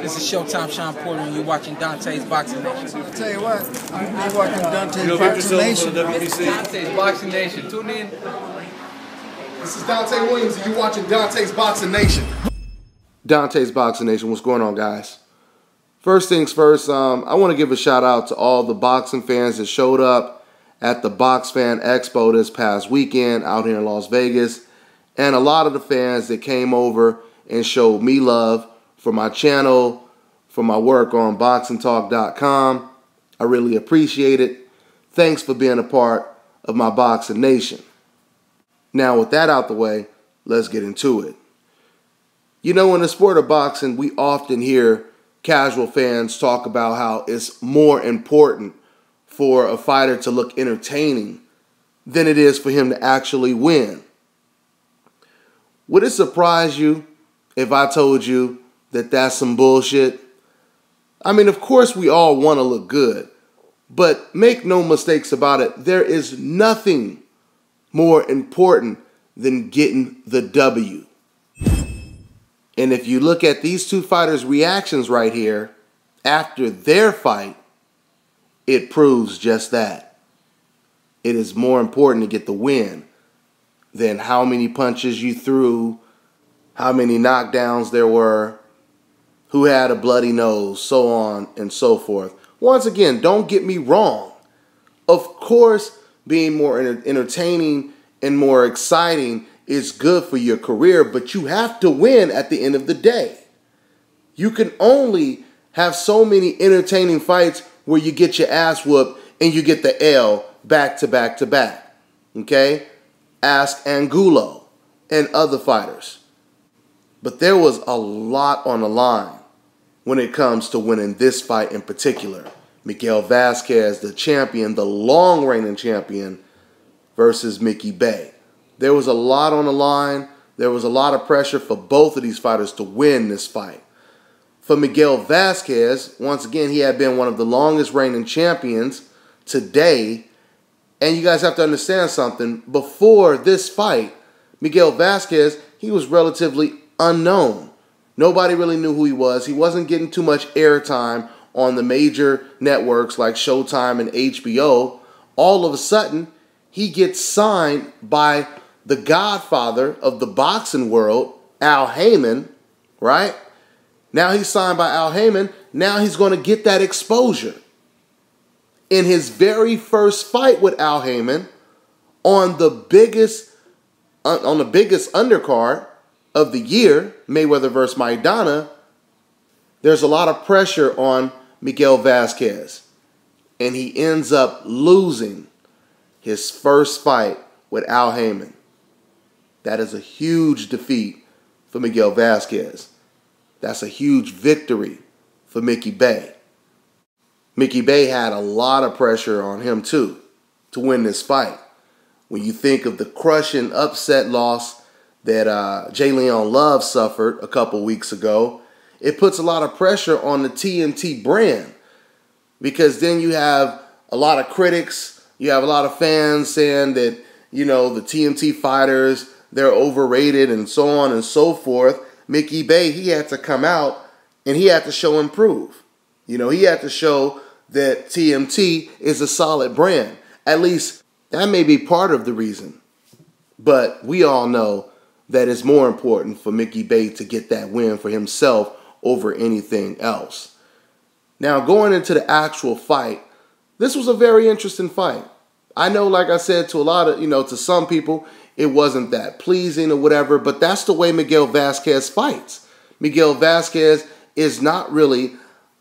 This is Showtime Sean Porter, and you're watching Dante's Boxing Nation. I'll tell you what, you're watching Dante's Boxing Nation. Dante's Boxing Nation. Tune in. This is Dante Williams, and you're watching Dante's Boxing Nation. Dante's Boxing Nation, what's going on, guys? First things first, I want to give a shout out to all the boxing fans that showed up at the Box Fan Expo this past weekend out here in Las Vegas, and a lot of the fans that came over and showed me love for my channel, for my work on BoxingTalk.com. I really appreciate it. Thanks for being a part of my Boxing Nation. Now, with that out the way, let's get into it. You know, in the sport of boxing, we often hear casual fans talk about how it's more important for a fighter to look entertaining than it is for him to actually win. Would it surprise you if I told you that that's some bullshit? I mean, of course we all want to look good, but make no mistakes about it, there is nothing more important than getting the W. And if you look at these two fighters' reactions right here after their fight, it proves just that. It is more important to get the win than how many punches you threw, how many knockdowns there were, who had a bloody nose, so on and so forth. Once again, don't get me wrong. Of course, being more entertaining and more exciting is good for your career, but you have to win at the end of the day. You can only have so many entertaining fights where you get your ass whooped and you get the L back to back to back. Okay? Ask Angulo and other fighters. But there was a lot on the line when it comes to winning this fight in particular. Miguel Vasquez, the champion, the long reigning champion, versus Mickey Bey. There was a lot on the line. There was a lot of pressure for both of these fighters to win this fight. For Miguel Vasquez, once again, he had been one of the longest reigning champions today. And you guys have to understand something. Before this fight, Miguel Vasquez, he was relatively unknown. Nobody really knew who he was. He wasn't getting too much airtime on the major networks like Showtime and HBO. All of a sudden, he gets signed by the godfather of the boxing world, Al Haymon, right? Now he's signed by Al Haymon. Now he's going to get that exposure. In his very first fight with Al Haymon, on the biggest undercard of the year, Mayweather versus Maidana, there's a lot of pressure on Miguel Vasquez. And he ends up losing his first fight with Al Haymon. That is a huge defeat for Miguel Vasquez. That's a huge victory for Mickey Bey. Mickey Bey had a lot of pressure on him too to win this fight. When you think of the crushing upset loss that J. Leon Love suffered a couple weeks ago, it puts a lot of pressure on the TNT brand, because then you have a lot of critics, you have a lot of fans saying that, you know, the TNT fighters, they're overrated and so on and so forth. Mickey Bey, he had to come out and he had to show and prove. You know, he had to show that TNT is a solid brand. At least that may be part of the reason. But we all know that it's more important for Mickey Bey to get that win for himself over anything else. Now, going into the actual fight, this was a very interesting fight. I know, like I said, to a lot of, to some people, it wasn't that pleasing or whatever, but that's the way Miguel Vasquez fights. Miguel Vasquez is not really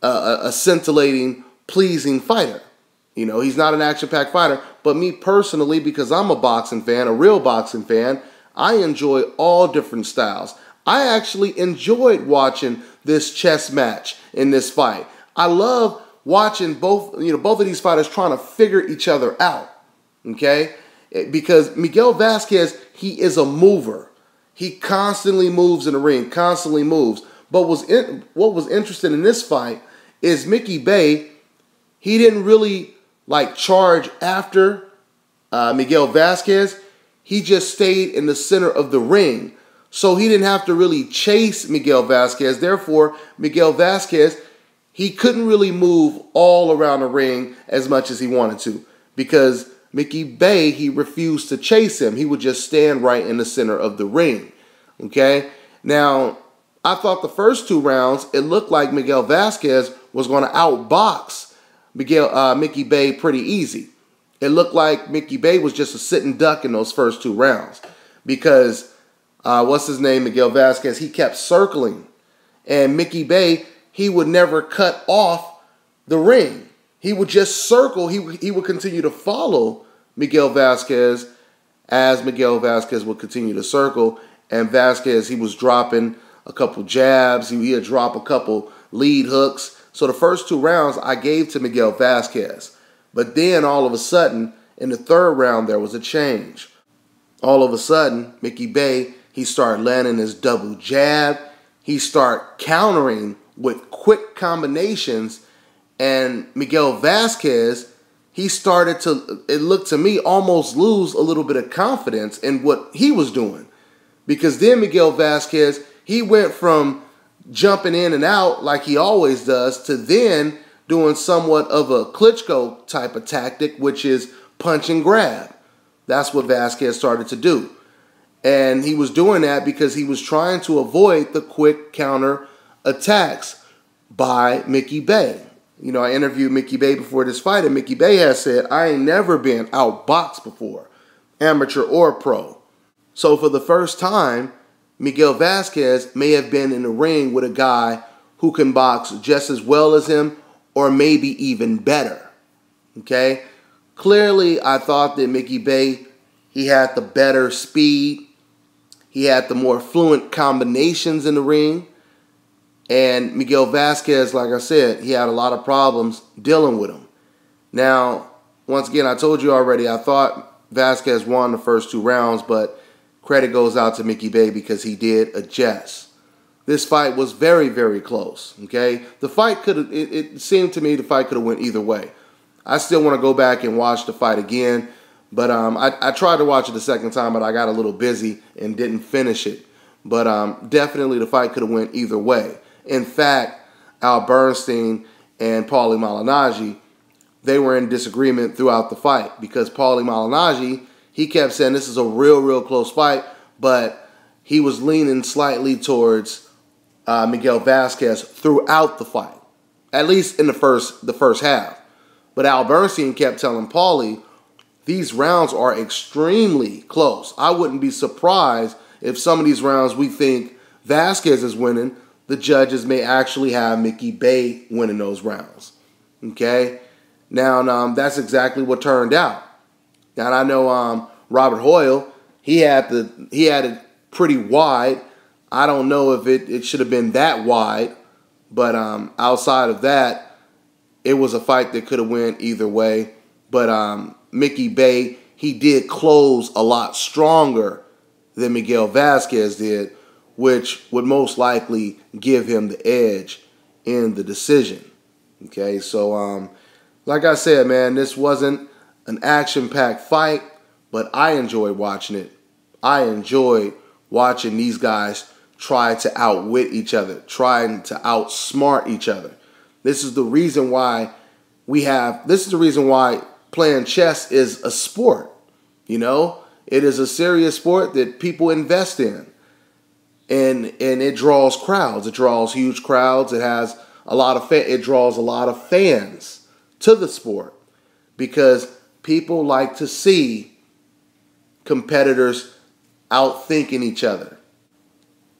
a scintillating, pleasing fighter. You know, he's not an action-packed fighter, but me personally, because I'm a boxing fan, a real boxing fan, I enjoy all different styles. I actually enjoyed watching this chess match in this fight. I love watching both of these fighters trying to figure each other out, okay? Because Miguel Vasquez, he is a mover. He constantly moves in the ring, constantly moves. But what was interesting in this fight is Mickey Bey, he didn't really charge after Miguel Vasquez. He just stayed in the center of the ring. So he didn't have to really chase Miguel Vasquez. Therefore, Miguel Vasquez, he couldn't really move all around the ring as much as he wanted to because Mickey Bey, he refused to chase him. He would just stand right in the center of the ring. Okay? Now, I thought the first 2 rounds, it looked like Miguel Vasquez was going to outbox Mickey Bey pretty easy. It looked like Mickey Bey was just a sitting duck in those first 2 rounds because, Miguel Vasquez, he kept circling. And Mickey Bey, he would never cut off the ring. He would just circle. He would continue to follow Miguel Vasquez as Miguel Vasquez would continue to circle. And Vasquez, he was dropping a couple jabs. He would drop a couple lead hooks. So the first 2 rounds I gave to Miguel Vasquez. But then all of a sudden, in the 3rd round, there was a change. All of a sudden, Mickey Bey, he started landing his double jab. He started countering with quick combinations. And Miguel Vasquez, he started to, it looked to me, almost lose a little bit of confidence in what he was doing. Because then Miguel Vasquez, he went from jumping in and out like he always does to then doing somewhat of a Klitschko type of tactic, which is punch and grab. That's what Vasquez started to do. And he was doing that because he was trying to avoid the quick counter attacks by Mickey Bey. You know, I interviewed Mickey Bey before this fight, and Mickey Bey has said, I ain't never been outboxed before, amateur or pro. So for the first time, Miguel Vasquez may have been in the ring with a guy who can box just as well as him or maybe even better. Okay? Clearly, I thought that Mickey Bey, he had the better speed. He had the more fluent combinations in the ring. And Miguel Vasquez, like I said, he had a lot of problems dealing with him. Now, once again, I told you already, I thought Vasquez won the first 2 rounds, but credit goes out to Mickey Bey because he did adjust. This fight was very, very close, okay? The fight could have, it seemed to me the fight could have went either way. I still want to go back and watch the fight again, but I tried to watch it the second time, but I got a little busy and didn't finish it. But definitely the fight could have went either way. In fact, Al Bernstein and Paulie Malignaggi, they were in disagreement throughout the fight because Paulie Malignaggi, he kept saying this is a real, real close fight, but he was leaning slightly towards Miguel Vasquez throughout the fight, at least in the first half. But Al Bernstein kept telling Paulie, these rounds are extremely close. I wouldn't be surprised if some of these rounds we think Vasquez is winning, the judges may actually have Mickey Bey winning those rounds. Okay? Now, that's exactly what turned out. Now, I know Robert Hoyle, he had it pretty wide. I don't know if it should have been that wide, but outside of that, it was a fight that could have went either way. But Mickey Bey, he did close a lot stronger than Miguel Vasquez did, which would most likely give him the edge in the decision. Okay, so like I said, man, this wasn't an action-packed fight, but I enjoyed watching it. I enjoyed watching these guys try to outwit each other, trying to outsmart each other. This is the reason why playing chess is a sport. You know, it is a serious sport that people invest in. And it draws crowds. It draws huge crowds. It has it draws a lot of fans to the sport because people like to see competitors outthinking each other.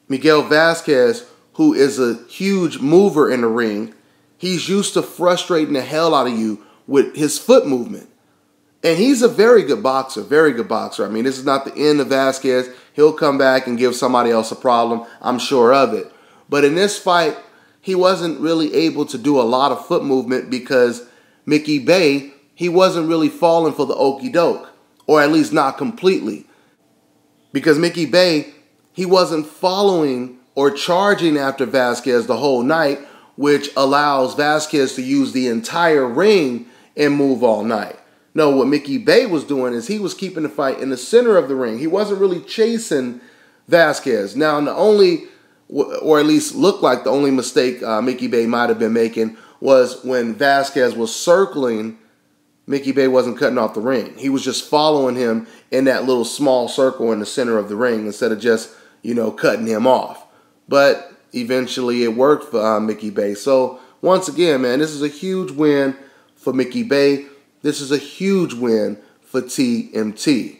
Miguel Vasquez, who is a huge mover in the ring, he's used to frustrating the hell out of you with his foot movement. And he's a very good boxer, very good boxer. I mean, this is not the end of Vasquez. He'll come back and give somebody else a problem, I'm sure of it. But in this fight, he wasn't really able to do a lot of foot movement because Mickey Bey, he wasn't really falling for the okie doke, or at least not completely. Because Mickey Bey, he wasn't following or charging after Vasquez the whole night, which allows Vasquez to use the entire ring and move all night. No, what Mickey Bey was doing is he was keeping the fight in the center of the ring. He wasn't really chasing Vasquez. Now, the only, or at least looked like the only mistake Mickey Bey might have been making was when Vasquez was circling. Mickey Bey wasn't cutting off the ring. He was just following him in that little small circle in the center of the ring instead of just, cutting him off. But eventually it worked for Mickey Bey. So once again, man, this is a huge win for Mickey Bey. This is a huge win for TMT.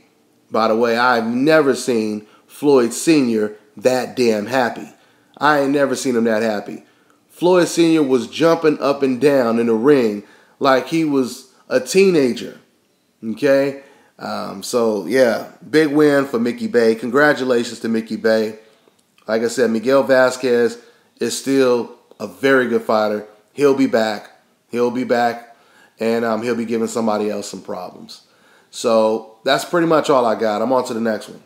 By the way, I've never seen Floyd Sr. that damn happy. I ain't never seen him that happy. Floyd Sr. was jumping up and down in the ring like he was a teenager. Okay? So, yeah, big win for Mickey Bey. Congratulations to Mickey Bey. Like I said, Miguel Vasquez is still a very good fighter. He'll be back. He'll be back. And he'll be giving somebody else some problems. So that's pretty much all I got. I'm on to the next one.